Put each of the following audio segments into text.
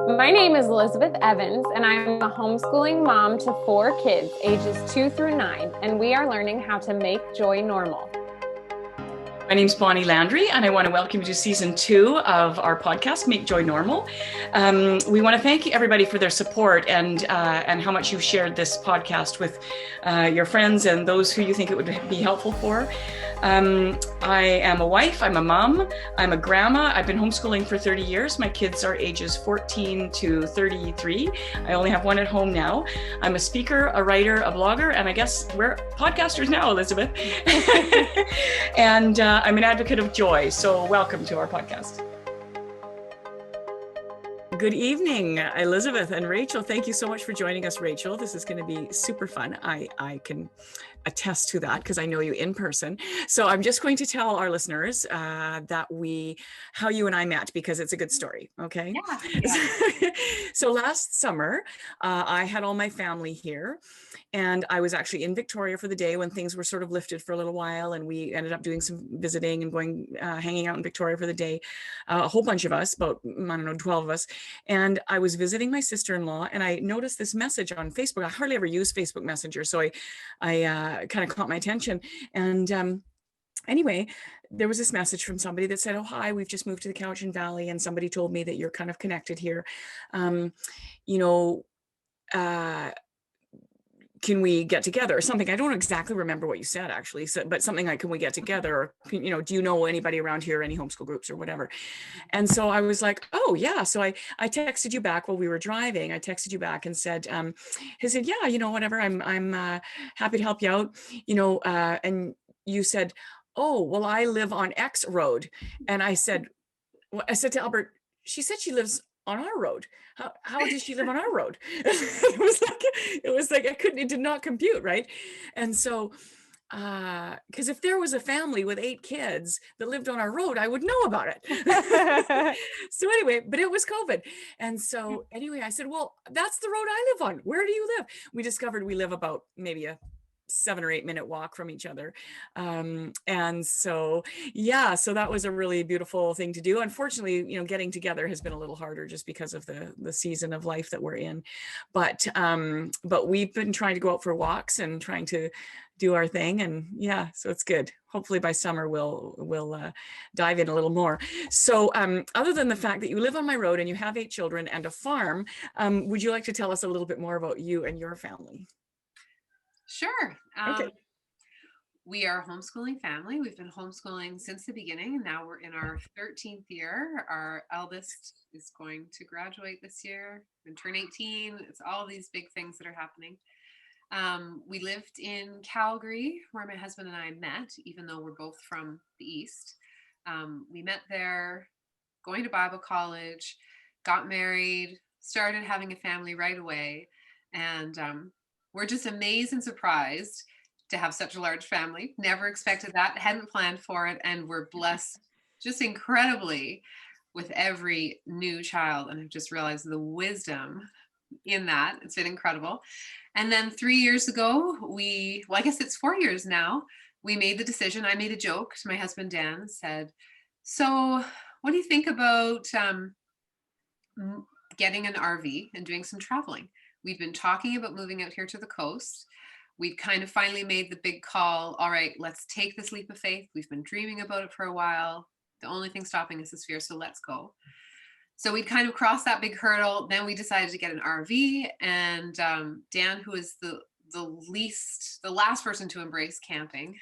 My name is Elizabeth Evans, and I'm a homeschooling mom to four kids, ages 2 through 9, and we are learning how to make joy normal. My name's Bonnie Landry, and I want to welcome you to season 2 of our podcast, Make Joy Normal. We want to thank everybody for their support and how much you've shared this podcast with your friends and those who you think it would be helpful for. I am a wife, I'm a mom, I'm a grandma. I've been homeschooling for 30 years. My kids are ages 14 to 33. I only have one at home now. I'm a speaker, a writer, a blogger, and I guess we're podcasters now, Elizabeth. And I'm an advocate of joy. So welcome to our podcast. Good evening, Elizabeth and Rachel. Thank you so much for joining us, Rachel. This is going to be super fun. I can attest to that because I know you in person. So I'm just going to tell our listeners how you and I met, because it's a good story. Okay. Yeah. So last summer, I had all my family here, and I was actually in Victoria for the day when things were sort of lifted for a little while, and we ended up doing some visiting and going hanging out in Victoria for the day. A whole bunch of us, about, I don't know, 12 of us. And I was visiting my sister-in-law, and I noticed this message on Facebook. I hardly ever use Facebook Messenger, so I kind of caught my attention. And anyway, there was this message from somebody that said, "Oh, hi, we've just moved to the Cowichan Valley, and somebody told me that you're kind of connected here. You know, can we get together?" Or something. I don't exactly remember what you said, actually. So, but something like, "Can we get together?" Or, do you know anybody around here, any homeschool groups or whatever? And so I was like, "Oh yeah." So I texted you back while we were driving. I texted you back and said, he said, "Yeah, whatever. I'm happy to help you out." And you said, "Oh, well, I live on X road." And I said to Albert, "She said she lives on our road. How does she live on our road?" It did not compute, right? And so, because if there was a family with 8 kids that lived on our road, I would know about it. So anyway, but it was COVID. And so anyway, I said, "Well, that's the road I live on. Where do you live?" We discovered we live about maybe a 7 or 8 minute walk from each other. And so, yeah, so that was a really beautiful thing to do. Unfortunately, getting together has been a little harder just because of the season of life that we're in. But we've been trying to go out for walks and trying to do our thing. And yeah, so it's good. Hopefully by summer, we'll dive in a little more. So other than the fact that you live on my road and you have 8 children and a farm, would you like to tell us a little bit more about you and your family? Sure. Okay. We are a homeschooling family. We've been homeschooling since the beginning, and now we're in our 13th year. Our eldest is going to graduate this year and turn 18. It's all these big things that are happening. We lived in Calgary, where my husband and I met, even though we're both from the East. We met there, going to Bible college, got married, started having a family right away. And we're just amazed and surprised to have such a large family. Never expected that, hadn't planned for it. And we're blessed just incredibly with every new child. And I've just realized the wisdom in that. It's been incredible. And then 3 years ago, I guess it's 4 years now, we made the decision. I made a joke to my husband, Dan, said, "So what do you think about getting an RV and doing some traveling?" We've been talking about moving out here to the coast. We'd kind of finally made the big call. All right, let's take this leap of faith. We've been dreaming about it for a while. The only thing stopping us is fear, so let's go. So we'd kind of crossed that big hurdle. Then we decided to get an RV, and Dan, who is the last person to embrace camping,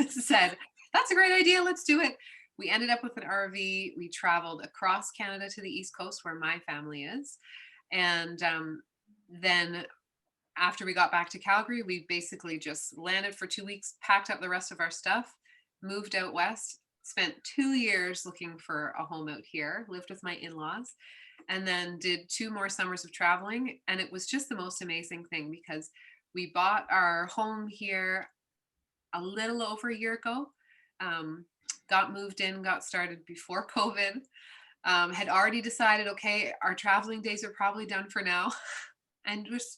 said, "That's a great idea. Let's do it." We ended up with an RV. We traveled across Canada to the East Coast, where my family is. And then after we got back to Calgary, we basically just landed for 2 weeks, packed up the rest of our stuff, moved out west, spent 2 years looking for a home out here, lived with my in-laws, and then did 2 more summers of traveling. And it was just the most amazing thing, because we bought our home here a little over a year ago, got moved in, got started before COVID, had already decided, okay, our traveling days are probably done for now. And just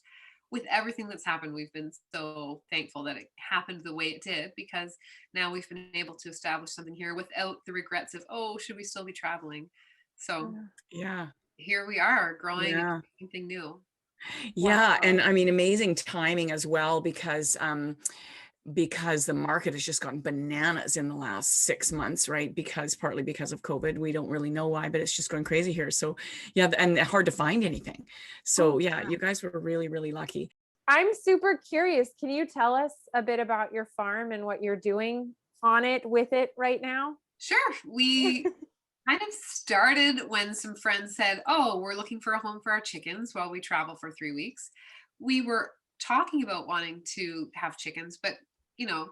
with everything that's happened, we've been so thankful that it happened the way it did, because now we've been able to establish something here without the regrets of, oh, should we still be traveling? So yeah. here we are growing Yeah. something new. Yeah. Wow. And I mean, amazing timing as well, because the market has just gone bananas in the last 6 months, right? Because partly because of COVID, we don't really know why, but it's just going crazy here. So yeah, and hard to find anything. So Oh, yeah, you guys were really, really lucky. I'm super curious. Can you tell us a bit about your farm and what you're doing on it with it right now? Sure. We kind of started when some friends said, "Oh, we're looking for a home for our chickens while we travel for 3 weeks." We were talking about wanting to have chickens, but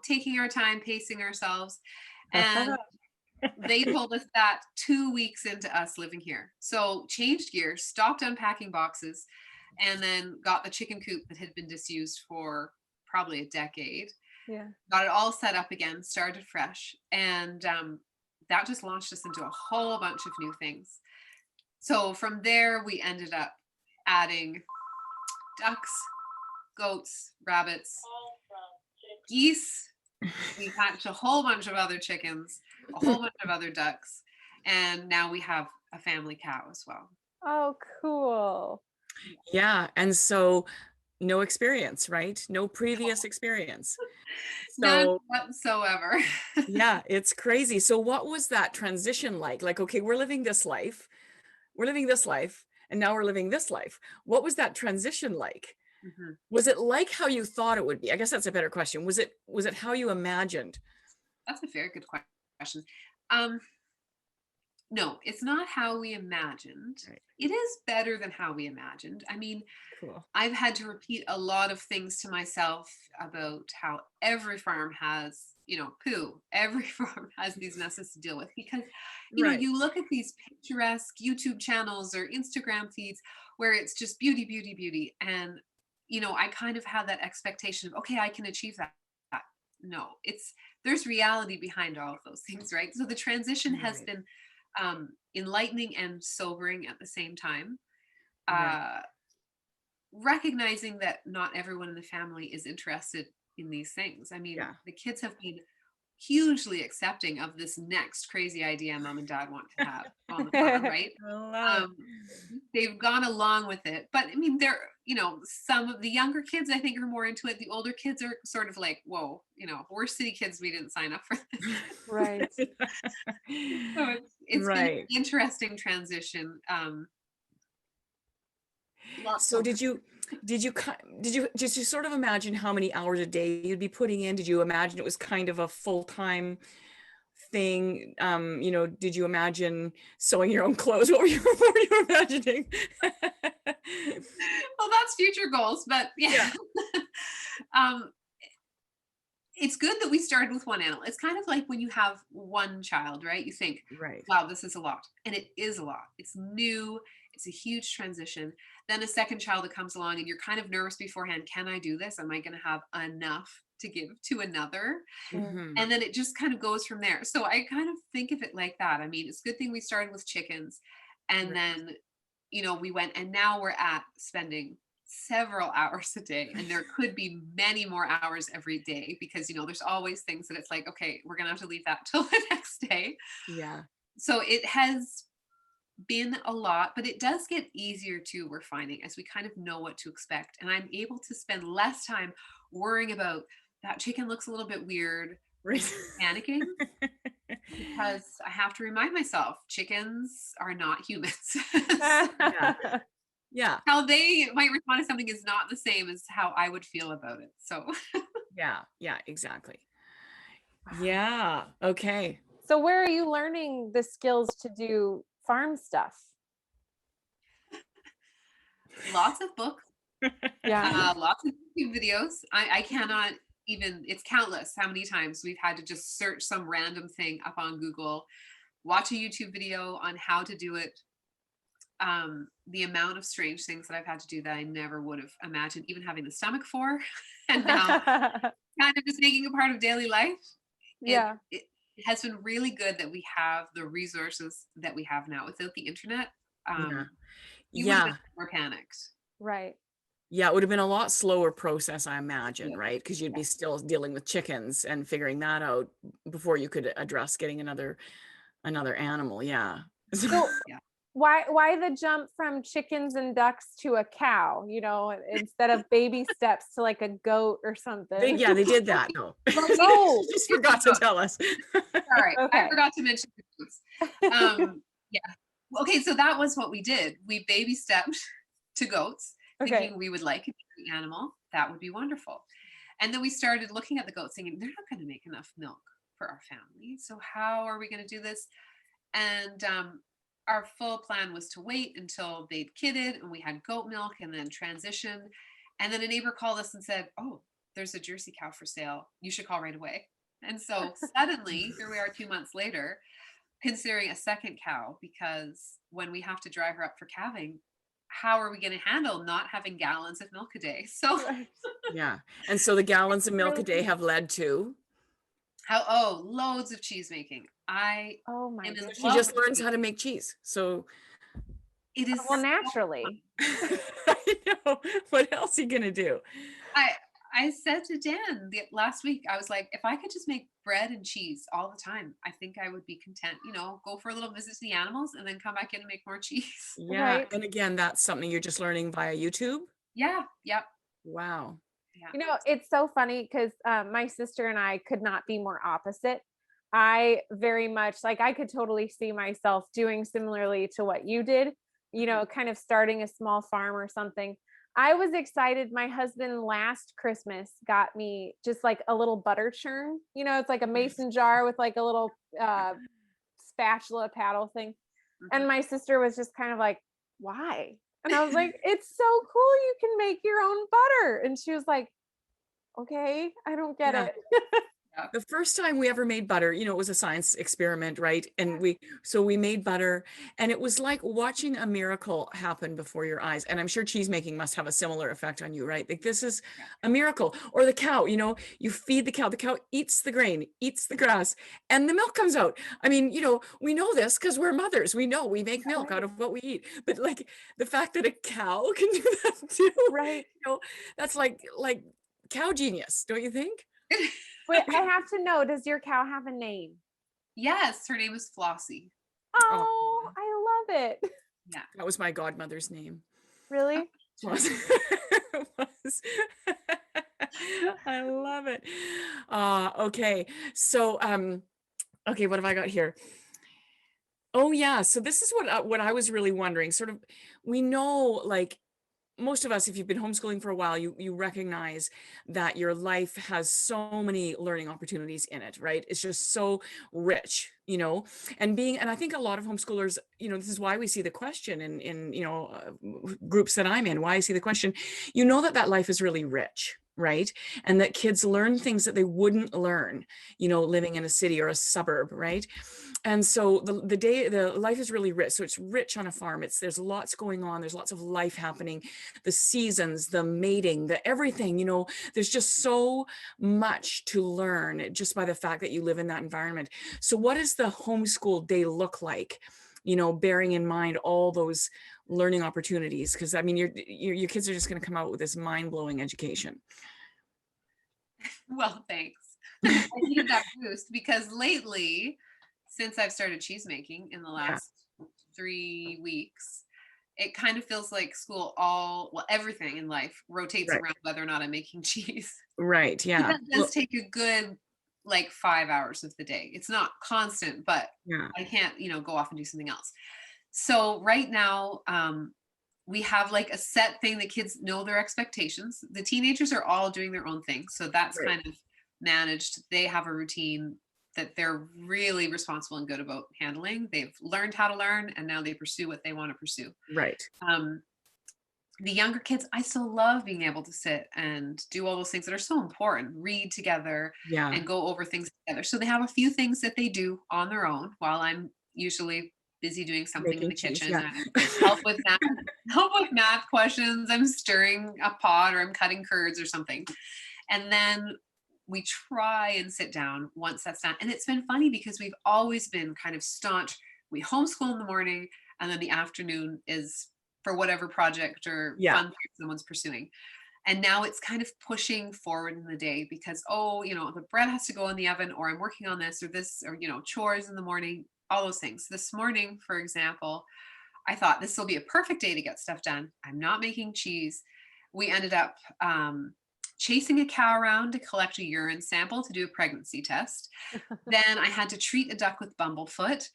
taking our time, pacing ourselves. And they told us that 2 weeks into us living here. So changed gears, stopped unpacking boxes, and then got the chicken coop that had been disused for probably a decade. Yeah. Got it all set up again, started fresh. And that just launched us into a whole bunch of new things. So from there, we ended up adding ducks, goats, rabbits, geese. We hatched a whole bunch of other chickens, a whole bunch of other ducks, and now we have a family cow as well. Oh, cool. Yeah. And so no experience, right? No previous experience. None So whatsoever. yeah, it's crazy. So what was that transition like? Like, okay, we're living this life, and now we're living this life. What was that transition like? Mhm. Was it like how you thought it would be? I guess that's a better question. Was it how you imagined? That's a very good question. Um, no, it's not how we imagined. Right. It is better than how we imagined. I mean, Cool. I've had to repeat a lot of things to myself about how every farm has, poo. Every farm has these messes to deal with because, Right. you look at these picturesque YouTube channels or Instagram feeds where it's just beauty, beauty, beauty. And, I kind of had that expectation of, okay, I can achieve that. No, there's reality behind all of those things, right? So the transition has Right. been enlightening and sobering at the same time. Right. Uh, Recognizing that not everyone in the family is interested in these things. I mean, Yeah. the kids have been hugely accepting of this next crazy idea mom and dad want to have on the farm, right? I love it. Um, they've gone along with it, but I mean, some of the younger kids I think are more into it. The older kids are sort of like, whoa, we're city kids, we didn't sign up for this. Right. So it's been an Right. interesting transition. Lots So of did you sort of imagine how many hours a day you'd be putting in? Did you imagine it was kind of a full-time thing? Did you imagine sewing your own clothes? What were you imagining? well, that's future goals, but yeah. um, it's good that we started with one animal. It's kind of like when you have one child, right? You think, Right. wow, this is a lot. And it is a lot. It's new. It's a huge transition. Then a second child that comes along and you're kind of nervous beforehand. Can I do this? Am I going to have enough to give to another? Mhm. And then it just kind of goes from there. So I kind of think of it like that. I mean, it's a good thing we started with chickens and Right. then, we went and now we're at spending several hours a day. And there could be many more hours every day because, there's always things that it's like, okay, we're going to have to leave that till the next day. Yeah. So it has been a lot, but it does get easier too, we're finding, as we kind of know what to expect. And I'm able to spend less time worrying about that chicken looks a little bit weird and Right. panicking because I have to remind myself chickens are not humans. Yeah. Yeah. How they might respond to something is not the same as how I would feel about it. So Yeah. Yeah. Exactly. Yeah. Okay. So where are you learning the skills to do farm stuff? lots of books, Yeah. lots of YouTube videos. I cannot even, it's countless how many times we've had to just search some random thing up on Google, watch a YouTube video on how to do it. The amount of strange things that I've had to do that I never would have imagined even having the stomach for, and now kind of just making a part of daily life. Yeah. It has been really good that we have the resources that we have now. Without the internet, Yeah. you would have been Yeah. more panicked. Right. Yeah, it would have been a lot slower process, I imagine, Yeah. right? Because you'd Yeah. be still dealing with chickens and figuring that out before you could address getting another animal. Yeah. So Yeah. why the jump from chickens and ducks to a cow, instead of baby steps to like a goat or something? They did that. No, Well, we Oh, you just forgot to tell us. Sorry, I okay. forgot to mention the foods. Yeah. Okay, so that was what we did. We baby stepped to goats, Okay. thinking we would like an animal. That would be wonderful. And then we started looking at the goats, thinking they're not going to make enough milk for our family. So how are we going to do this? And our full plan was to wait until they'd kidded and we had goat milk and then transition. And then a neighbor called us and said, "Oh, there's a Jersey cow for sale. You should call right away." And so suddenly, here we are 2 months later, considering a second cow, because when we have to drive her up for calving, how are we going to handle not having gallons of milk a day? So Yeah. And so the gallons of milk a day have led to loads of cheese making. Oh my am in goodness. she love just with learns cheese. how to make cheese. So It is Well, so naturally. I know. What else are you gonna do? I said to Dan last week, I was like, if I could just make bread and cheese all the time, I think I would be content. Go for a little visit to the animals and then come back in and make more cheese. Yeah. Right. And again, that's something you're just learning via YouTube. Yeah. Yep. Wow. Yeah. It's so funny because my sister and I could not be more opposite. I very much I could totally see myself doing similarly to what you did, kind of starting a small farm or something. I was excited. My husband last Christmas got me just like a little butter churn. It's like a mason jar with like a little spatula paddle thing. And my sister was just kind of like, "Why?" And I was like, "It's so cool. You can make your own butter." And she was like, "Okay, I don't get Yeah. it." The first time we ever made butter, it was a science experiment, right? And we made butter, and it was like watching a miracle happen before your eyes. And I'm sure cheese making must have a similar effect on you, right? Like this is a miracle. Or the cow, you feed the cow eats the grain, eats the grass, and the milk comes out. I mean, we know this because we're mothers. We know we make milk out of what we eat. But like the fact that a cow can do that too, Right. that's like cow genius, don't you think? Wait, I have to know, does your cow have a name? Yes, her name is Flossie. Oh, I love it. Yeah. That was my godmother's name. Really? Was. I love it. Okay. So, okay, what have I got here? Oh yeah. So this is what I was really wondering. Sort of, we know, like, most of us, if you've been homeschooling for a while, you recognize that your life has so many learning opportunities in it, right? It's just so rich, and I think a lot of homeschoolers, this is why we see the question in groups that I'm in, why I see the question, that life is really rich, right? And that kids learn things that they wouldn't learn, living in a city or a suburb, right? And so the life is really rich. So it's rich on a farm. There's lots going on. There's lots of life happening, the seasons, the mating, the everything, there's just so much to learn just by the fact that you live in that environment. So what does the homeschool day look like? Bearing in mind all those learning opportunities, because I mean, your kids are just going to come out with this mind-blowing education. Well, thanks. I needed that boost because lately, since I've started cheese making in the last 3 weeks, it kind of feels like school everything in life rotates around whether or not I'm making cheese. Right. Yeah. That does take a good 5 hours of the day. It's not constant, but I can't, go off and do something else. So right now, we have a set thing that kids know their expectations. The teenagers are all doing their own thing. So that's kind of managed. They have a routine that they're really responsible and good about handling. They've learned how to learn, and now they pursue what they want to pursue. Right. The younger kids, I still love being able to sit and do all those things that are so important, read together and go over things together. So they have a few things that they do on their own while I'm usually busy doing something in the kitchen. Help with math questions. I'm stirring a pot or I'm cutting curds or something. And then we try and sit down once that's done. And it's been funny because we've always been kind of staunch. We homeschool in the morning, and then the afternoon is for whatever project or fun thing someone's pursuing. And now it's kind of pushing forward in the day because, the bread has to go in the oven, or I'm working on this or this, or, chores in the morning, all those things. This morning, for example, I thought this will be a perfect day to get stuff done. I'm not making cheese. We ended up chasing a cow around to collect a urine sample to do a pregnancy test. Then I had to treat a duck with bumblefoot.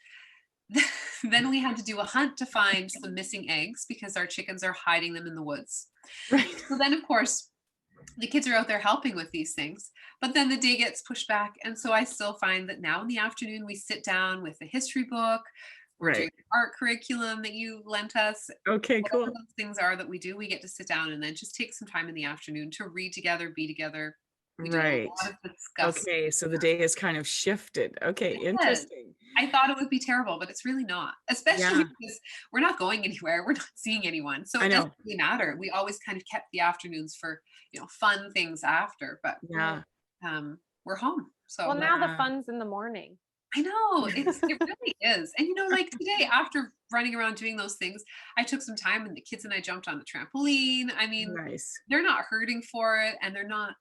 Then we had to do a hunt to find some missing eggs because our chickens are hiding them in the woods. Right. So then, of course, the kids are out there helping with these things, but then the day gets pushed back. And so I still find that now in the afternoon, we sit down with the history book, we're doing art curriculum that you lent us. Okay, Whatever cool. those things are that we do, we get to sit down and then just take some time in the afternoon to read together, be together. We do a Right. lot of discussing. Okay, so the day is kind of shifted. Okay, It is. interesting. I thought it would be terrible, but it's really not, especially Yeah. because we're not going anywhere. We're not seeing anyone. So I it know. doesn't really matter. We always kind of kept the afternoons for, fun things after, but Yeah. we're home. So Well, now the Yeah. fun's in the morning. I know it really is. And like today, after running around doing those things, I took some time and the kids and I jumped on the trampoline. I mean, Nice. they're not hurting for it, and they're not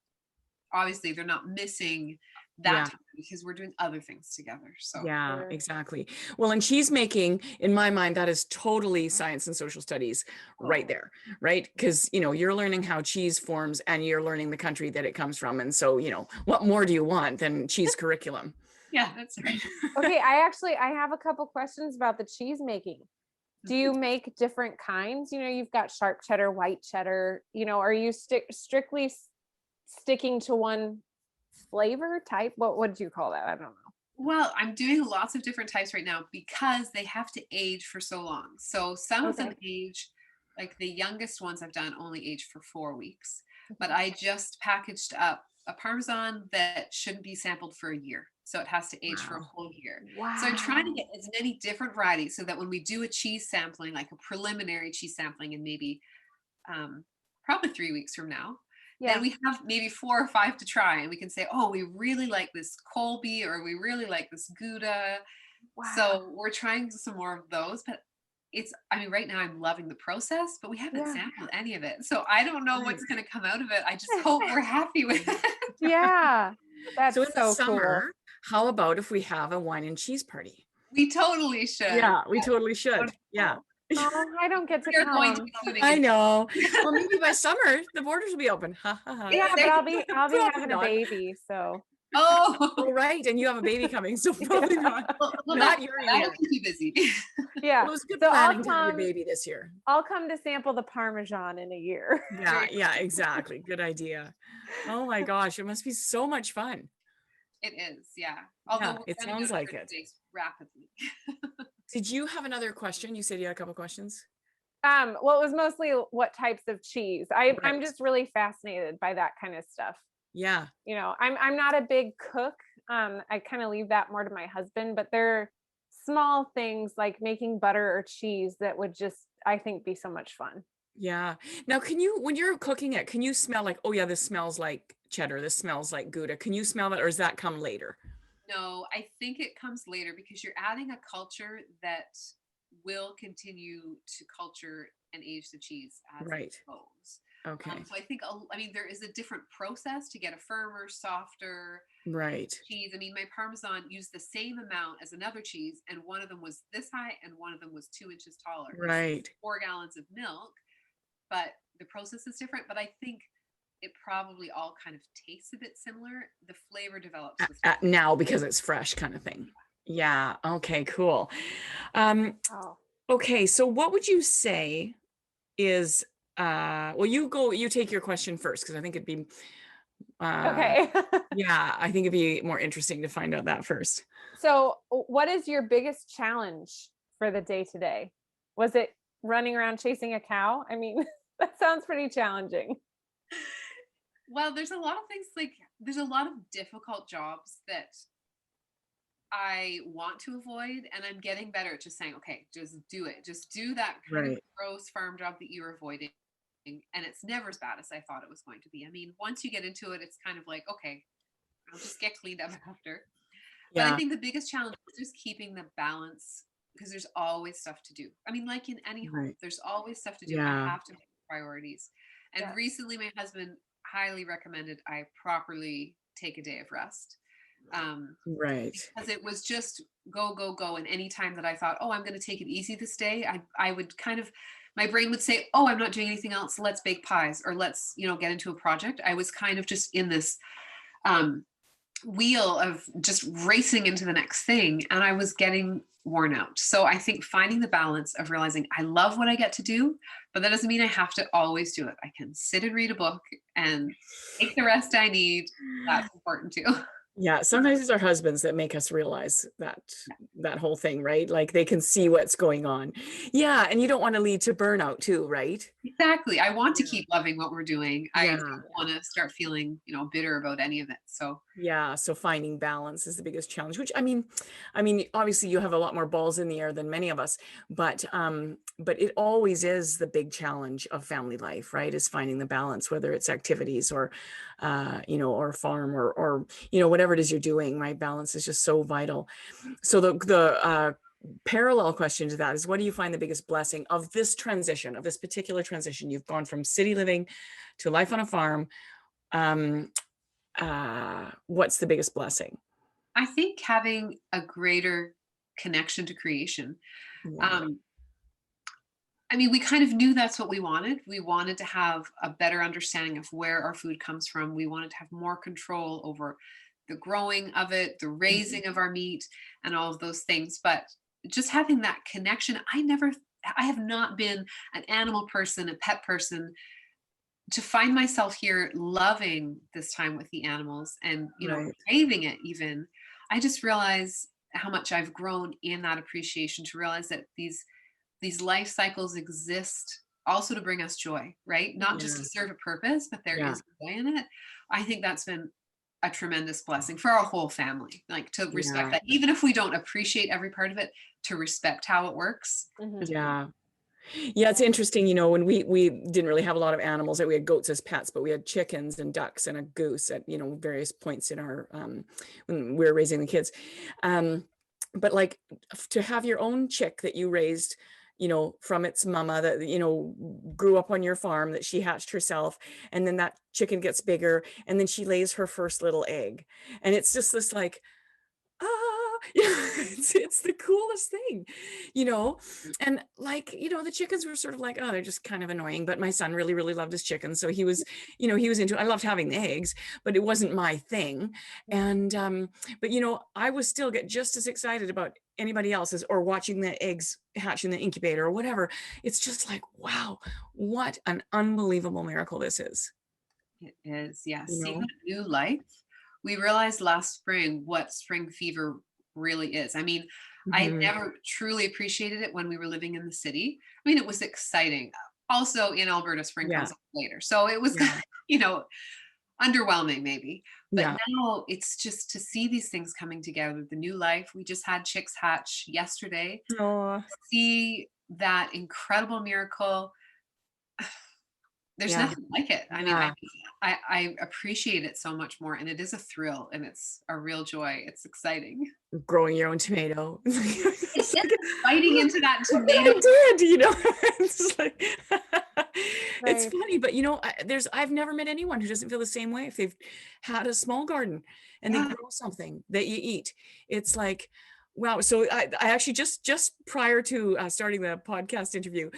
missing that Yeah. time because we're doing other things together. So Yeah, Sure. exactly. Well, and cheese making, in my mind, that is totally science and social studies right there, right? Because, you're learning how cheese forms and you're learning the country that it comes from. And so, what more do you want than cheese curriculum? yeah, that's right. Okay, I have a couple questions about the cheese making. Do you make different kinds? You've got sharp cheddar, white cheddar, are you strictly sticking to one flavor type? What would you call that? I don't know. Well, I'm doing lots of different types right now because they have to age for so long. So some of them age, like the youngest ones I've done only age for 4 weeks. But I just packaged up a Parmesan that shouldn't be sampled for a year. So it has to age for a Wow. whole year. Wow. So I'm trying to get as many different varieties so that when we do a cheese sampling, like a preliminary cheese sampling in maybe probably 3 weeks from now, then we have maybe 4 or 5 to try, and we can say, oh, we really like this Colby, or we really like this Gouda. Wow. So we're trying some more of those, but right now I'm loving the process, but we haven't sampled any of it. So I don't know what's going to come out of it. I just hope we're happy with it. Yeah. That's So in the so summer, cool. how about if we have a wine and cheese party? We totally should. Yeah, we totally should. Yeah. Oh, I don't get to We are going to come. be swimming I in- know. Well, maybe by summer the borders will be open. Ha ha ha. Yeah, but I'll be Probably having a not. baby, so Oh, Oh, right. And you have a baby coming, so probably not. well, Not your that'll year. keep you busy. yeah. Well, it was good So planning to have a baby this year. I'll come to sample the Parmesan in a year. Yeah, exactly. Good idea. Oh my gosh, it must be so much fun. It is, yeah. Although it we're running sounds out of like it. days rapidly. Did you have another question? You said you had a couple questions. Well, it was mostly what types of cheese. I'm Right. just really fascinated by that kind of stuff. Yeah. I'm not a big cook. I kind of leave that more to my husband, but there are small things like making butter or cheese that would just, I think, be so much fun. Yeah. Now, when you're cooking it, can you smell like, oh yeah, this smells like cheddar, this smells like Gouda? Can you smell that, or does that come later? No, I think it comes later because you're adding a culture that will continue to culture and age the cheese as Right. it goes. Okay. So I think, there is a different process to get a firmer, softer Right. cheese. My Parmesan used the same amount as another cheese, and one of them was this high and one of them was 2 inches taller. Right. 4 gallons of milk, but the process is different. But I think it probably all kind of tastes a bit similar. The flavor develops with Now because it's fresh kind of thing. Yeah. Okay, cool. Oh. Okay, so what would you say is well, you take your question first, because I think it'd be Okay. yeah, I think it'd be more interesting to find out that first. So what is your biggest challenge for the day today? Was it running around chasing a cow? That sounds pretty challenging. Well, there's a lot of things, there's a lot of difficult jobs that I want to avoid, and I'm getting better at just saying, okay, just do it. Just do that kind of Right. gross farm job that you're avoiding. And it's never as bad as I thought it was going to be. Once you get into it, it's kind of like, okay, I'll just get cleaned up after. But I Yeah. think the biggest challenge is just keeping the balance, because there's always stuff to do. Like in any home, Right. there's always stuff to do. Yeah. I have to make priorities. And Yeah. recently my husband highly recommended I properly take a day of rest. Right. Because it was just go, go, go. And anytime that I thought, oh, I'm going to take it easy this day, I would kind of, my brain would say, oh, I'm not doing anything else. Let's bake pies, or let's, get into a project. I was kind of just in this um, wheel of just racing into the next thing, and I was getting worn out. So I think finding the balance of realizing I love what I get to do, but that doesn't mean I have to always do it. I can sit and read a book and take the rest I need. That's important too. Yeah, sometimes it's our husbands that make us realize that whole thing, right? Like they can see what's going on. Yeah, and you don't want to lead to burnout too, right? Exactly. I want to Yeah. keep loving what we're doing. I Yeah. don't want to start feeling, bitter about any of it. So Yeah, so finding balance is the biggest challenge, which I mean, obviously you have a lot more balls in the air than many of us, but it always is the big challenge of family life, right? Is finding the balance, whether it's activities or or farm or whatever it is you're doing, right? Balance is just so vital. So the parallel question to that is, what do you find the biggest blessing of this transition, of this particular transition? You've gone from city living to life on a farm. What's the biggest blessing? I think having a greater connection to creation. Yeah. We kind of knew that's what we wanted. We wanted to have a better understanding of where our food comes from. We wanted to have more control over the growing of it, the raising of our meat, and all of those things. But just having that connection, I have not been an animal person, a pet person. To find myself here loving this time with the animals and, Right. craving it even, I just realize how much I've grown in that appreciation, to realize that these life cycles exist also to bring us joy, right? Not just Yeah. to serve a purpose, but there Yeah. is joy in it. I think that's been a tremendous blessing for our whole family, like to respect Yeah. that, even if we don't appreciate every part of it, to respect how it works. Yeah. Yeah, it's interesting, when we didn't really have a lot of animals. We had goats as pets, but we had chickens and ducks and a goose at, various points in our when we were raising the kids. But like to have your own chick that you raised, from its mama that, grew up on your farm, that she hatched herself, and then that chicken gets bigger and then she lays her first little egg. And it's just this like, it's the coolest thing, and like, the chickens were sort of like, oh, they're just kind of annoying, but my son really, really loved his chickens. So he was, he was into it. I loved having the eggs, but it wasn't my thing. And, but I was still get just as excited about anybody else's, or watching the eggs hatch in the incubator or whatever. It's just like, wow, what an unbelievable miracle this is. It is, yes. You Seeing know? that new life. We realized last spring what spring fever really is. I Mhm. never truly appreciated it when we were living in the city. It was exciting. Also in Alberta, spring Yeah. comes later. So it was, Yeah. underwhelming maybe. But Yeah. now it's just to see these things coming together, the new life. We just had chicks hatch yesterday. Oh, See that incredible miracle. There's yeah. nothing like it. Yeah. I appreciate it so much more, and it is a thrill, and it's a real joy. It's exciting. Growing your own tomato. It's It's just like, biting into that look what tomato. I did, It's just like, it's Right. funny, but I've never met anyone who doesn't feel the same way if they've had a small garden and they Yeah. grow something that you eat. It's like, wow. So I actually just prior to starting the podcast interview,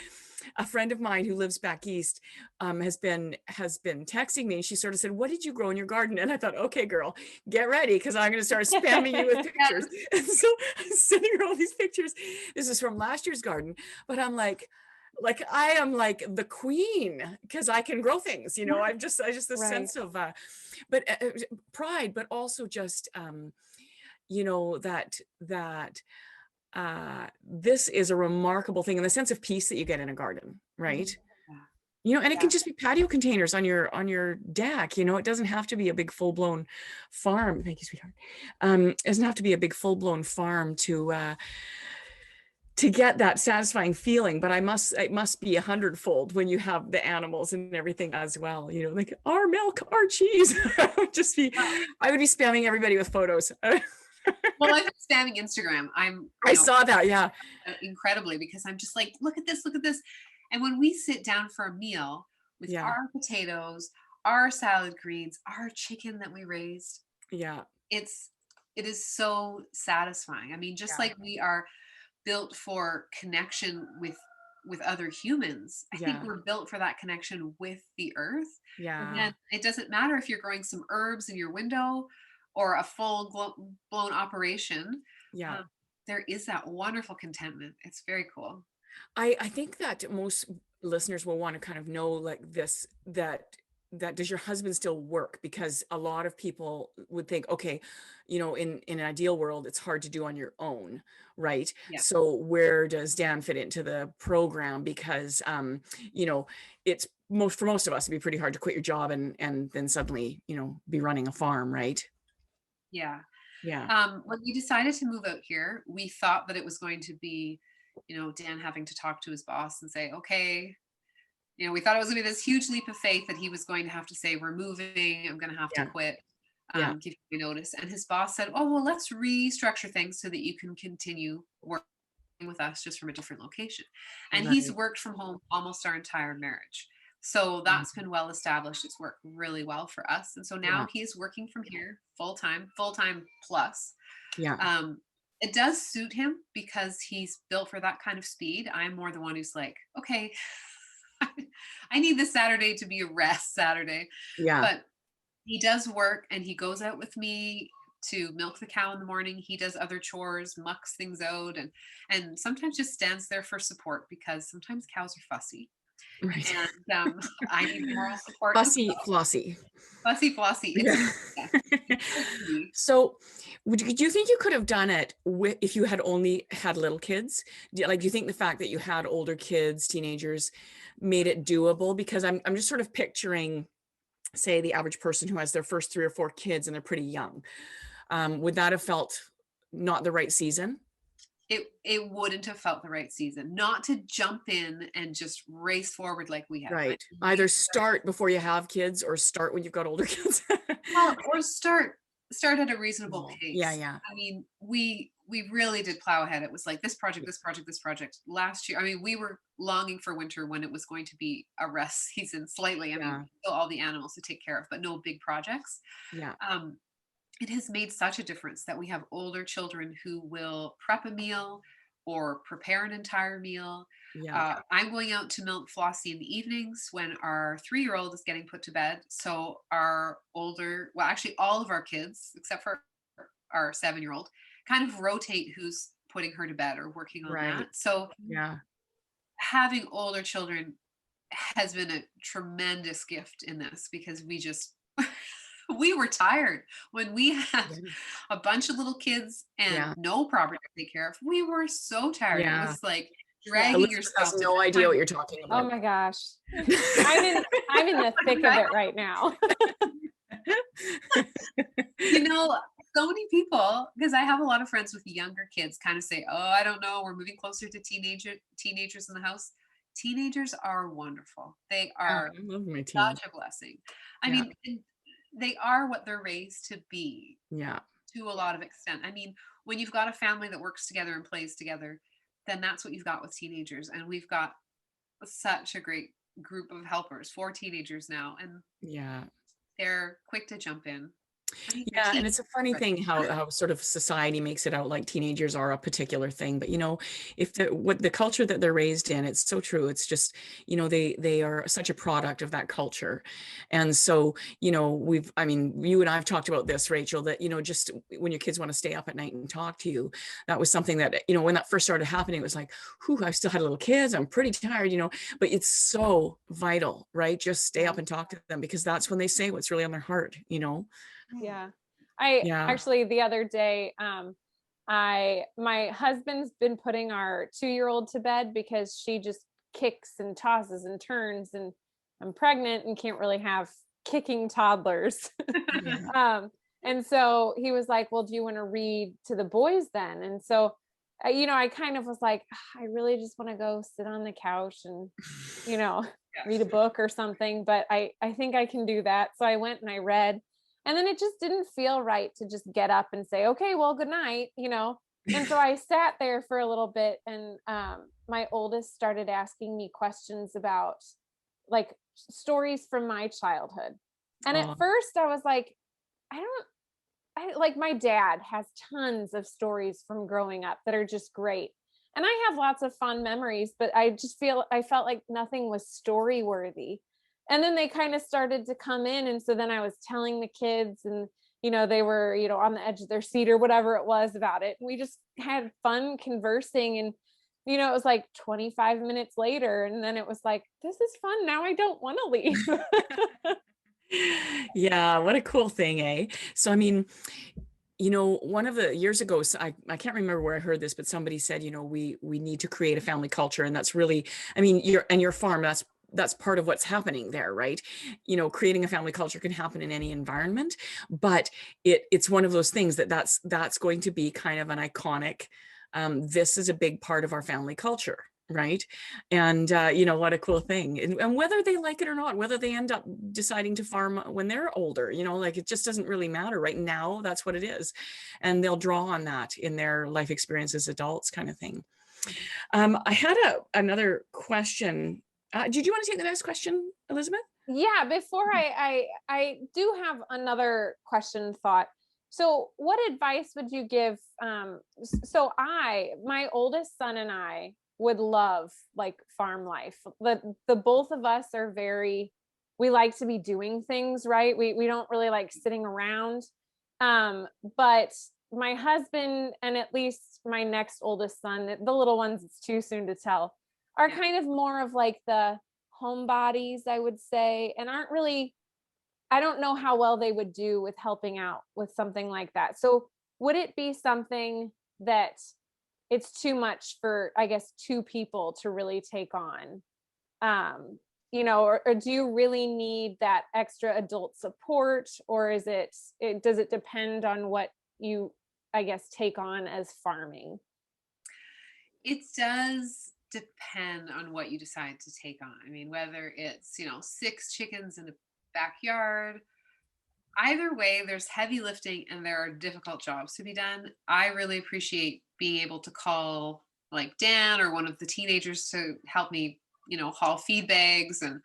a friend of mine who lives back east has been texting me, and she sort of said, what did you grow in your garden? And I thought, okay, girl, get ready, because I'm going to start spamming you with pictures. And so I'm sending her all these pictures. This is from last year's garden, but I'm like I am like the queen because I can grow things, I just this Right. sense of but pride, but also just that this is a remarkable thing, in the sense of peace that you get in a garden, right? And it can just be patio containers on your deck. It doesn't have to be a big full-blown farm. Thank you, sweetheart. It doesn't have to be a big full-blown farm to get that satisfying feeling, but it must be 100-fold when you have the animals and everything as well. Like our milk, our cheese. I would be spamming everybody with photos. Well, I've been spamming Instagram. I saw that, yeah. Incredibly, because I'm just like, look at this, look at this. And when we sit down for a meal with Yeah. our potatoes, our salad greens, our chicken that we raised, Yeah. it's It is so satisfying. I mean, just Yeah. like we are built for connection with other humans, I think Yeah. we're built for that connection with the earth. Yeah. And it doesn't matter if you're growing some herbs in your window or a blown operation. Yeah. There is that wonderful contentment. It's very cool. I think that most listeners will want to kind of know like this, that does your husband still work? Because a lot of people would think, okay, in an ideal world, it's hard to do on your own, right? Yeah. So where does Dan fit into the program? Because it's for most of us, it'd be pretty hard to quit your job and then suddenly, be running a farm, right? Yeah. Yeah. When we decided to move out here, we thought that it was going to be, Dan having to talk to his boss and say, okay, we thought it was going to be this huge leap of faith that he was going to have to say, we're moving, I'm going to have to Yeah. quit, Yeah. give you notice. And his boss said, oh, well, let's restructure things so that you can continue working with us just from a different location. And he's Right. worked from home almost our entire marriage. So that's been well established. It's worked really well for us. And so now Yeah. he's working from here full time plus. Yeah. It does suit him because he's built for that kind of speed. I'm more the one who's like, okay, I need this Saturday to be a rest Saturday. Yeah. But he does work and he goes out with me to milk the cow in the morning. He does other chores, mucks things out, and sometimes just stands there for support because sometimes cows are fussy. Right. And I need moral support. Fussy flossy. Fussy flossy. Yeah. So do you think you could have done it if you had only had little kids? Do you think the fact that you had older kids, teenagers, made it doable? Because I'm just sort of picturing, say, the average person who has their first 3 or 4 kids and they're pretty young. Would that have felt not the right season? It wouldn't have felt the right season, not to jump in and just race forward like we have. Right. Either start before you have kids or start when you've got older kids. Well, or start at a reasonable pace. Yeah. I mean, we really did plow ahead. It was like this project. Last year, I mean, we were longing for winter when it was going to be a rest season slightly. I mean, still all the animals to take care of, but no big projects. Yeah. It has made such a difference that we have older children who will prep a meal or prepare an entire meal. Yeah. I'm going out to milk Flossie in the evenings when our 3-year-old is getting put to bed. So actually all of our kids, except for our 7-year-old, kind of rotate who's putting her to bed or working on that. So yeah, having older children has been a tremendous gift in this because we were tired when we had a bunch of little kids and no property to take care of. We were so tired. It was like dragging yourself. Has no idea what you're talking about. Oh my gosh. I'm in the thick of it right now. So many people, because I have a lot of friends with younger kids, kind of say, oh, I don't know, we're moving closer to teenagers in the house. Teenagers are wonderful. They are such a blessing. I mean, they are what they're raised to be. Yeah. To a lot of extent. I mean, when you've got a family that works together and plays together, then that's what you've got with teenagers. And we've got such a great group of helpers, 4 teenagers now, and they're quick to jump in. Yeah, and it's a funny thing how sort of society makes it out like teenagers are a particular thing, but if the culture that they're raised in, it's so true. It's just they are such a product of that culture, and so you and I have talked about this, Rachel, that just when your kids want to stay up at night and talk to you, that was something that when that first started happening, it was like, whew, I still had little kids, I'm pretty tired, but it's so vital, right? Just stay up and talk to them because that's when they say what's really on their heart. Yeah. Actually the other day, my husband's been putting our 2-year-old to bed because she just kicks and tosses and turns, and I'm pregnant and can't really have kicking toddlers. And so he was like, well, do you want to read to the boys then? And so, I kind of was like, I really just want to go sit on the couch and, read a book or something, but I think I can do that. So I went and I read. And then it just didn't feel right to just get up and say, okay, well, good night, And so I sat there for a little bit, and my oldest started asking me questions about like stories from my childhood. And at first I was like, I like my dad has tons of stories from growing up that are just great. And I have lots of fond memories, but I felt like nothing was story worthy. And then they kind of started to come in. And so then I was telling the kids, and, they were, on the edge of their seat or whatever it was about it. We just had fun conversing, and, it was like 25 minutes later. And then it was like, this is fun. Now I don't want to leave. Yeah, what a cool thing, eh? So, I mean, one of the years ago, so I can't remember where I heard this, but somebody said, we need to create a family culture. And that's really, I mean, your farm, that's part of what's happening there, right? Creating a family culture can happen in any environment, but it's one of those things that's going to be kind of an iconic, this is a big part of our family culture. Right. And, what a cool thing. And whether they like it or not, whether they end up deciding to farm when they're older, like it just doesn't really matter right now. That's what it is. And they'll draw on that in their life experience as adults, kind of thing. I had another question. Did you want to take the next question, Elizabeth? Yeah, before I do have another question thought. So what advice would you give? My oldest son and I would love like farm life. The both of us are we like to be doing things, right? We don't really like sitting around. But my husband, and at least my next oldest son, the little ones, it's too soon to tell, are kind of more of like the homebodies, I would say, and aren't really, I don't know how well they would do with helping out with something like that. So would it be something that it's too much for, I guess, two people to really take on? Or do you really need that extra adult support, or does it depend on what you, I guess, take on as farming? It does depend on what you decide to take on. I mean, whether it's, 6 chickens in a backyard, either way, there's heavy lifting and there are difficult jobs to be done. I really appreciate being able to call like Dan or one of the teenagers to help me, haul feed bags, and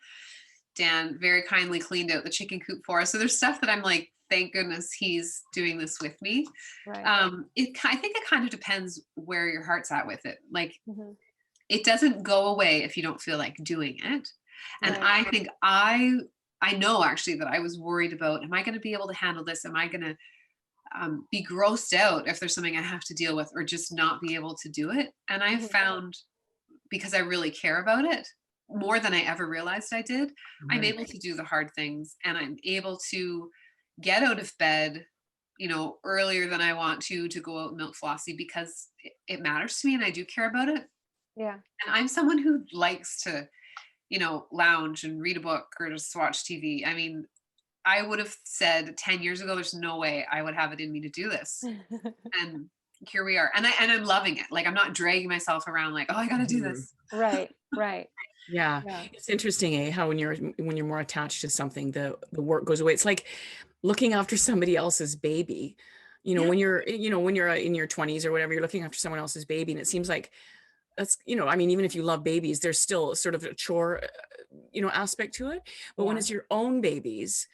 Dan very kindly cleaned out the chicken coop for us. So there's stuff that I'm like, thank goodness he's doing this with me. Right. I think it kind of depends where your heart's at with it. Like, Mm-hmm. it doesn't go away if you don't feel like doing it. And Right. I think I know actually that I was worried about, am I going to be able to handle this? Am I going to be grossed out if there's something I have to deal with, or just not be able to do it? And I Mhm. found, because I really care about it more than I ever realized I did, I'm able to do the hard things, and I'm able to get out of bed, earlier than I want to go out and milk Flossie, because it matters to me and I do care about it. Yeah. And I'm someone who likes to, lounge and read a book or just watch TV. I mean, I would have said 10 years ago, there's no way I would have it in me to do this. And here we are. And I'm loving it. Like, I'm not dragging myself around like, oh, I got to do this. Right. Yeah. It's interesting, how when you're more attached to something, the work goes away. It's like looking after somebody else's baby. When you're in your 20s or whatever, you're looking after someone else's baby, and it seems like that's, I mean, even if you love babies, there's still sort of a chore, aspect to it. But when it's your own babies,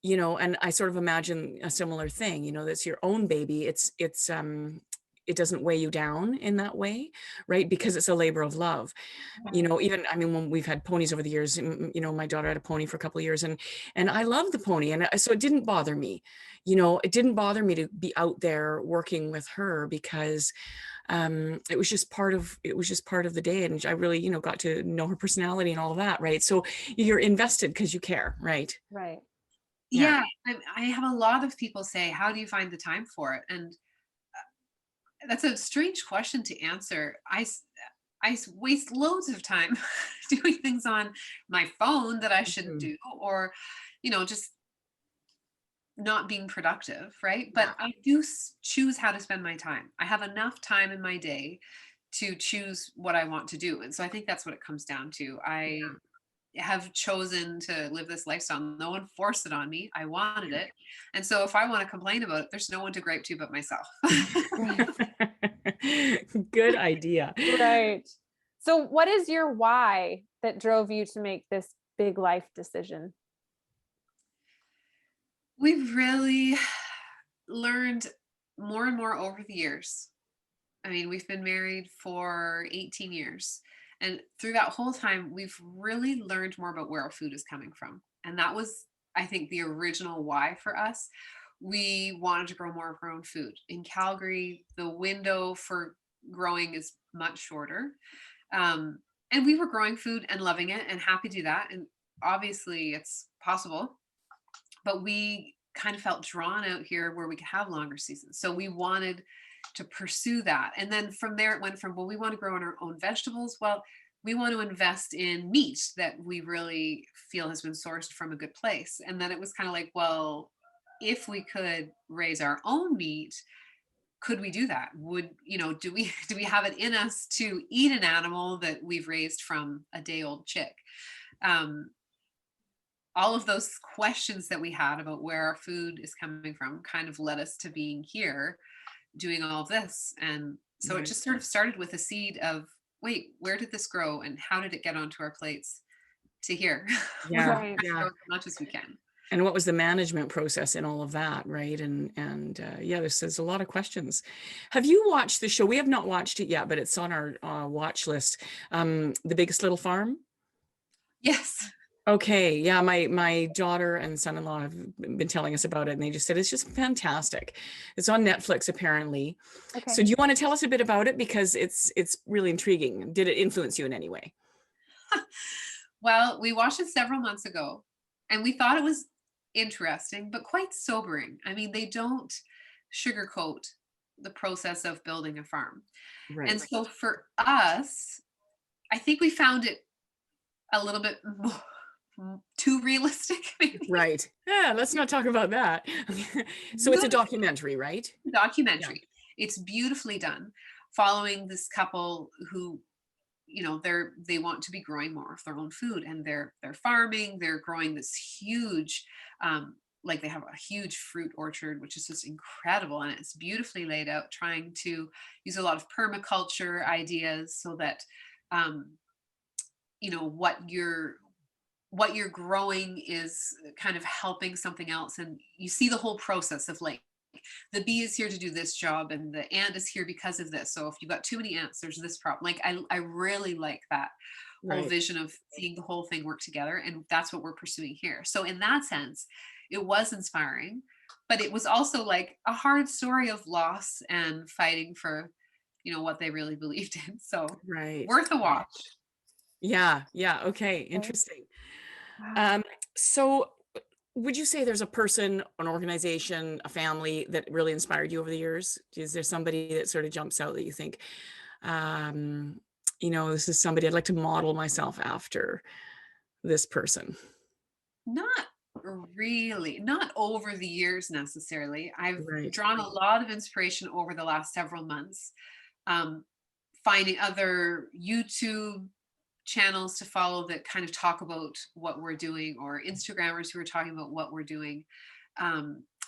and I sort of imagine a similar thing, that's your own baby. It doesn't weigh you down in that way, right? Because it's a labor of love. Even, I mean, when we've had ponies over the years, my daughter had a pony for a couple of years, and I loved the pony. And so it didn't bother me, it didn't bother me to be out there working with her, because it was just part of the day. And I really, got to know her personality and all of that. Right. So you're invested because you care. Right. Right. Yeah. I have a lot of people say, how do you find the time for it? And that's a strange question to answer. I waste loads of time doing things on my phone that I shouldn't do, or, just not being productive. Right. But I do choose how to spend my time. I have enough time in my day to choose what I want to do. And so I think that's what it comes down to. I have chosen to live this lifestyle. No one forced it on me. I wanted it. And so if I want to complain about it, there's no one to gripe to but myself. Good idea. Right. So what is your why that drove you to make this big life decision? We've really learned more and more over the years. I mean, we've been married for 18 years. And through that whole time, we've really learned more about where our food is coming from. And that was, I think, the original why for us. We wanted to grow more of our own food. In Calgary, the window for growing is much shorter. And we were growing food and loving it and happy to do that. And obviously it's possible, but we kind of felt drawn out here where we could have longer seasons. So we wanted to pursue that. And then from there, it went from, well, we want to grow our own vegetables. Well, we want to invest in meat that we really feel has been sourced from a good place. And then it was kind of like, well, if we could raise our own meat, could we do that? Would, do we have it in us to eat an animal that we've raised from a day old chick? All of those questions that we had about where our food is coming from kind of led us to being here doing all of this. And so it just sort of started with a seed of, wait, where did this grow and how did it get onto our plates to here? Yeah. Right. Yeah. As much as we can. And what was the management process in all of that, right? And yeah, there's a lot of questions. Have you watched the show? We have not watched it yet, but it's on our watch list. The Biggest Little Farm? Yes. Okay, yeah, my daughter and son-in-law have been telling us about it, and they just said it's just fantastic. It's on Netflix apparently. Okay. So do you want to tell us a bit about it, because it's really intriguing? Did it influence you in any way? Well, we watched it several months ago, and we thought it was interesting, but quite sobering. I mean, they don't sugarcoat the process of building a farm. Right. And so for us, I think we found it a little bit too realistic, maybe. Right. Yeah, let's not talk about that. So it's a documentary, right? Documentary. Yeah. It's beautifully done, following this couple who, they want to be growing more of their own food, and they're farming. They're growing this huge, like they have a huge fruit orchard, which is just incredible, and it's beautifully laid out, trying to use a lot of permaculture ideas so that what you're growing is kind of helping something else. And you see the whole process of, like, the bee is here to do this job and the ant is here because of this. So if you've got too many ants, there's this problem. Like, I really like that whole vision of seeing the whole thing work together. And that's what we're pursuing here. So in that sense, it was inspiring, but it was also like a hard story of loss and fighting for, what they really believed in. So worth a watch. Yeah. Okay. Interesting. So would you say there's a person, an organization, a family that really inspired you over the years? Is there somebody that sort of jumps out that you think, this is somebody I'd like to model myself after, this person? Not really, not over the years necessarily. I've drawn a lot of inspiration over the last several months, finding other YouTube channels to follow that kind of talk about what we're doing, or Instagrammers who are talking about what we're doing.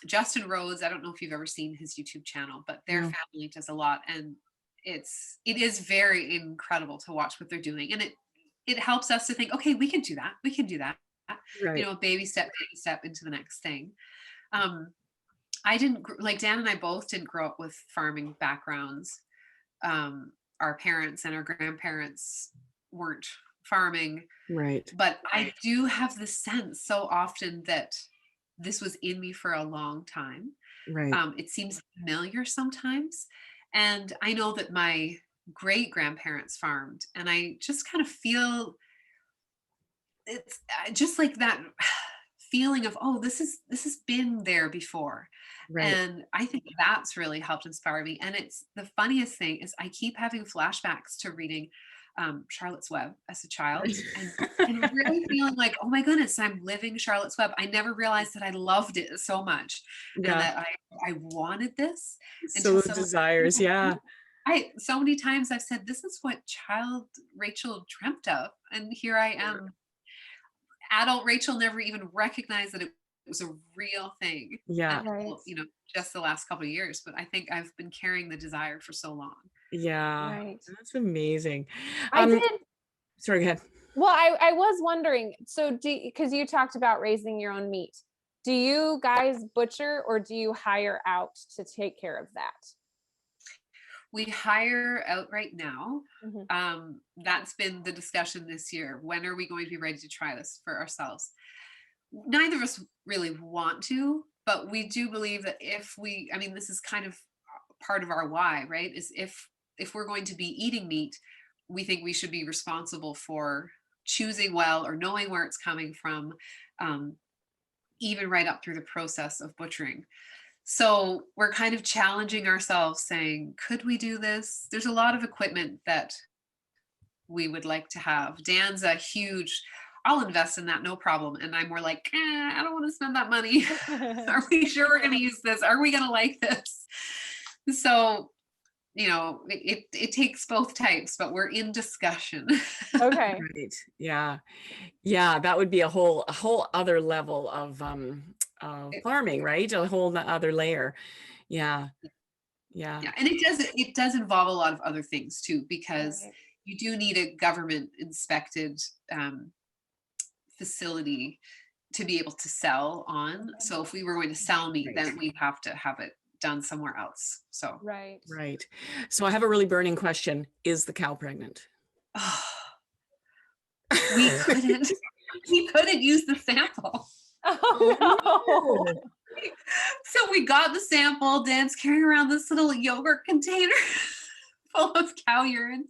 Justin Rhodes, I don't know if you've ever seen his YouTube channel, but their family does a lot, and it is very incredible to watch what they're doing. And it helps us to think, okay, we can do that. We can do that. Baby step into the next thing. I didn't, like Dan and I both didn't grow up with farming backgrounds. Our parents and our grandparents weren't farming, but I do have the sense so often that this was in me for a long time. It seems familiar sometimes, and I know that my great grandparents farmed, and I just kind of feel it's just like that feeling of, oh, this has been there before. And I think that's really helped inspire me. And it's the funniest thing is I keep having flashbacks to reading Charlotte's Web as a child, and really feeling like, oh my goodness, I'm living Charlotte's Web. I never realized that I loved it so much, and that I wanted this. So the desires, so many times I've said, this is what child Rachel dreamt of, and here I am. Adult Rachel never even recognized that it was a real thing. Until, just the last couple of years. But I think I've been carrying the desire for so long. That's amazing. I did. Sorry, go ahead. Well, I was wondering, so because you talked about raising your own meat, Do you guys butcher, or do you hire out to take care of that? We hire out right now. Mhm. That's been the discussion this year. When are we going to be ready to try this for ourselves? Neither of us really want to, but we do believe that I mean, this is kind of part of our why, right? Is if we're going to be eating meat, we think we should be responsible for choosing well or knowing where it's coming from, even right up through the process of butchering. So we're kind of challenging ourselves, saying, could we do this? There's a lot of equipment that we would like to have. Dan's a huge, I'll invest in that, no problem. And I'm more like, I don't want to spend that money. Are we sure we're going to use this? Are we going to like this? So, you know, it takes both types, but we're in discussion. Okay. Right. Yeah. Yeah. That would be a whole other level of farming, right? A whole other layer. Yeah. Yeah. Yeah. And it does involve a lot of other things too, because Right. you do need a government inspected facility to be able to sell on. So if we were going to sell meat, Right. then we'd have to have it done somewhere else. So Right. Right. So I have a really burning question. Is the cow pregnant? we couldn't use the sample. Oh, no. So we got the sample. Dan's carrying around this little yogurt container full of cow urine.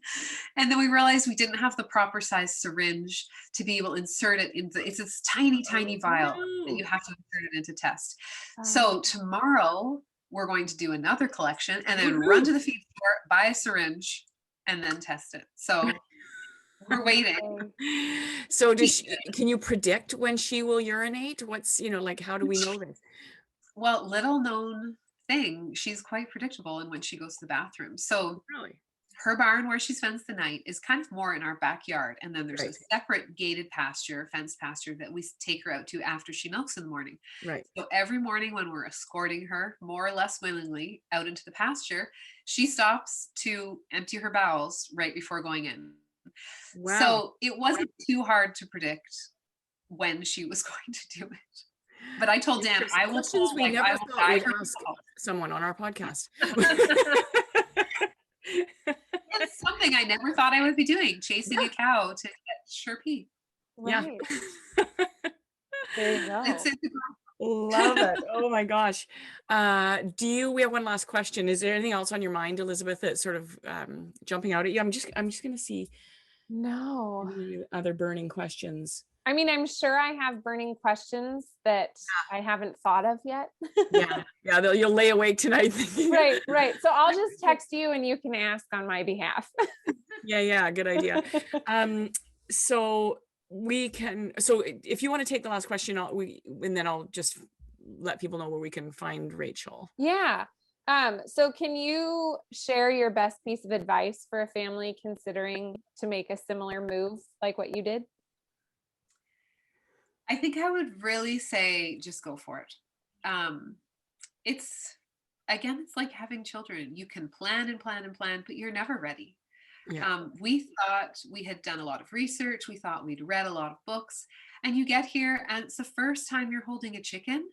And then we realized we didn't have the proper size syringe to be able to insert it into, it's this tiny, tiny vial that you have to insert it into test. So tomorrow we're going to do another collection and then run to the feed store, buy a syringe, and then test it. So we're waiting. So can you predict when she will urinate? What's, like, how do we know this? Well, little known thing, she's quite predictable in when she goes to the bathroom. So Really? her barn where she spends the night is kind of more in our backyard. And then there's Right. a separate gated pasture, fenced pasture that we take her out to after she milks in the morning. Right. So every morning when we're escorting her more or less willingly out into the pasture, she stops to empty her bowels right before going in. Wow. So it wasn't too hard to predict when she was going to do it. But I told Dan, I will questions we never thought we'd ask someone on our podcast. It's something I never thought I would be doing, chasing a cow to get her pee. Right. There you go. It's Love it. Oh my gosh. We have one last question. Is there anything else on your mind, Elizabeth, that's sort of jumping out at you? I'm just going to see No. any other burning questions. I mean, I'm sure I have burning questions that I haven't thought of yet. Yeah. You'll lay awake tonight thinking. Right. So I'll just text you and you can ask on my behalf. Yeah. Good idea. So if you want to take the last question, and then I'll just let people know where we can find Rachel. Yeah. So can you share your best piece of advice for a family considering to make a similar move like what you did? I think I would really say just go for it. It's like having children. You can plan and plan and plan, but you're never ready. Yeah. We thought we had done a lot of research. We thought we'd read a lot of books, and you get here and it's the first time you're holding a chicken.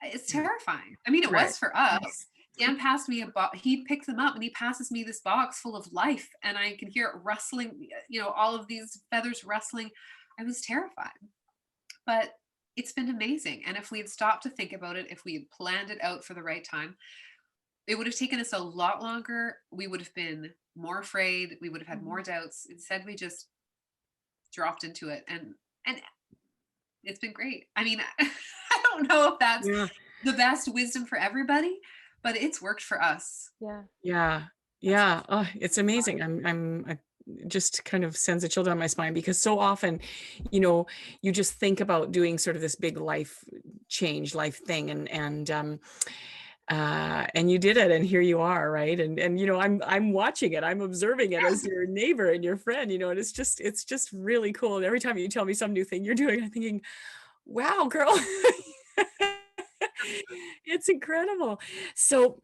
It's terrifying. I mean, it was for us. Dan passed me a box. He picks them up and he passes me this box full of life, and I can hear it rustling, all of these feathers rustling. I was terrified. But it's been amazing. And if we had stopped to think about it, if we had planned it out for the right time, it would have taken us a lot longer. We would have been more afraid. We would have had more doubts. Instead, we just dropped into it. And it's been great. I mean, I don't know if that's the best wisdom for everybody, but it's worked for us. Yeah. Oh, it's amazing. I just kind of sends a chill down my spine, because so often, you just think about doing sort of this big life thing, and you did it, and here you are, right? And I'm watching it, I'm observing it as your neighbor and your friend, and it's just really cool. And every time you tell me some new thing you're doing, I'm thinking, wow, girl, it's incredible. So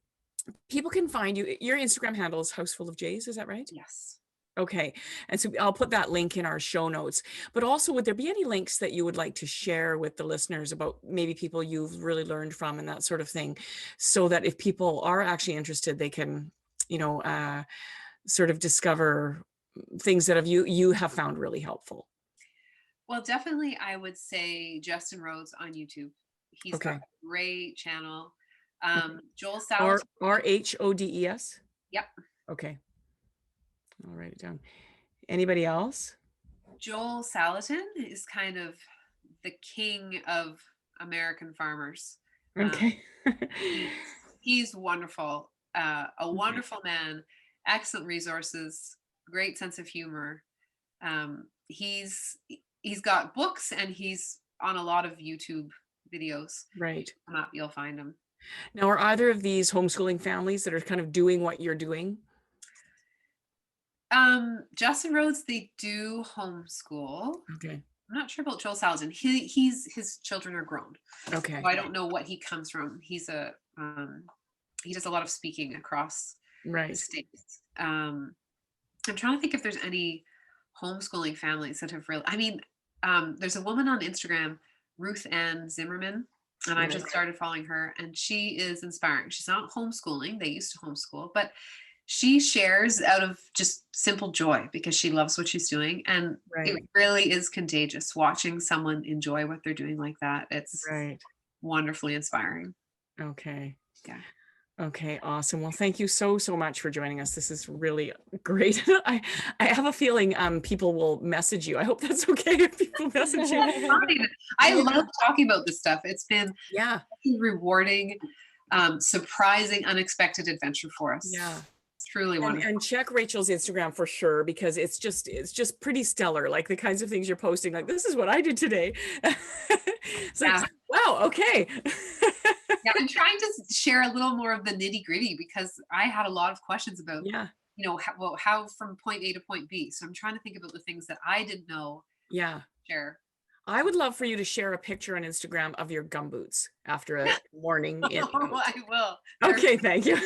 people can find you. Your Instagram handle is Houseful of Jays, is that right? Yes. Okay. And so I'll put that link in our show notes. But also, would there be any links that you would like to share with the listeners about maybe people you've really learned from and that sort of thing, so that if people are actually interested, they can, sort of discover things that you have found really helpful? Well, definitely, I would say Justin Rhodes on YouTube. He's got Okay. a great channel. Okay. Joel Salatin. RHODES? Yep. Okay. I'll write it down. Anybody else? Joel Salatin is kind of the king of American farmers. Okay. He's wonderful. A wonderful man, excellent resources, great sense of humor. He's got books, and he's on a lot of YouTube videos. Right. Come up, you'll find him. Now, are either of these homeschooling families that are kind of doing what you're doing? Justin Rhodes, they do homeschool. Okay. I'm not sure about Joel Salatin. His children are grown. Okay. So I don't know what he comes from. He does a lot of speaking across the Right. states. I'm trying to think if there's any homeschooling families that have really, there's a woman on Instagram, Ruth Ann Zimmerman, and I've just started following her, and she is inspiring. She's not homeschooling. They used to homeschool, but she shares out of just simple joy because she loves what she's doing. And it really is contagious watching someone enjoy what they're doing like that. It's wonderfully inspiring. Okay. Yeah. Okay, awesome. Well, thank you so much for joining us. This is really great. I have a feeling people will message you. I hope that's okay if people message you. I love talking about this stuff. It's been rewarding, surprising, unexpected adventure for us. Yeah. It's truly wonderful. And check Rachel's Instagram for sure, because it's just pretty stellar. Like the kinds of things you're posting, like this is what I did today. It's like, wow, okay. Yeah, I'm trying to share a little more of the nitty gritty because I had a lot of questions about, how from point A to point B. So I'm trying to think about the things that I didn't know. Yeah. Share. I would love for you to share a picture on Instagram of your gumboots after a morning. I will. Okay, thank you.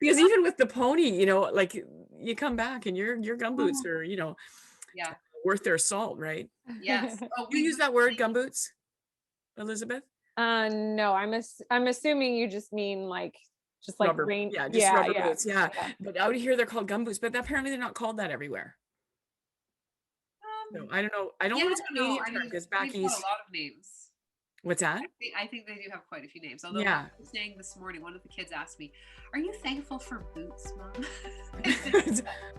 Because even with the pony, like you come back and your gumboots are, worth their salt, right? Yes. Oh, you use that word, gumboots, Elizabeth? No, I'm assuming you just mean just like rubber, rain. Rubber boots. Yeah. But out here they're called gumboots, but apparently they're not called that everywhere. No, I don't know. I don't know what the Canadian term is back east. A lot of names. What's that? I think they do have quite a few names. Although I was saying this morning, one of the kids asked me, "Are you thankful for boots, Mom?"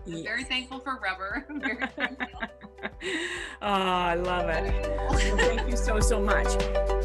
I'm very thankful for rubber. Oh, I love it. Well, thank you so much.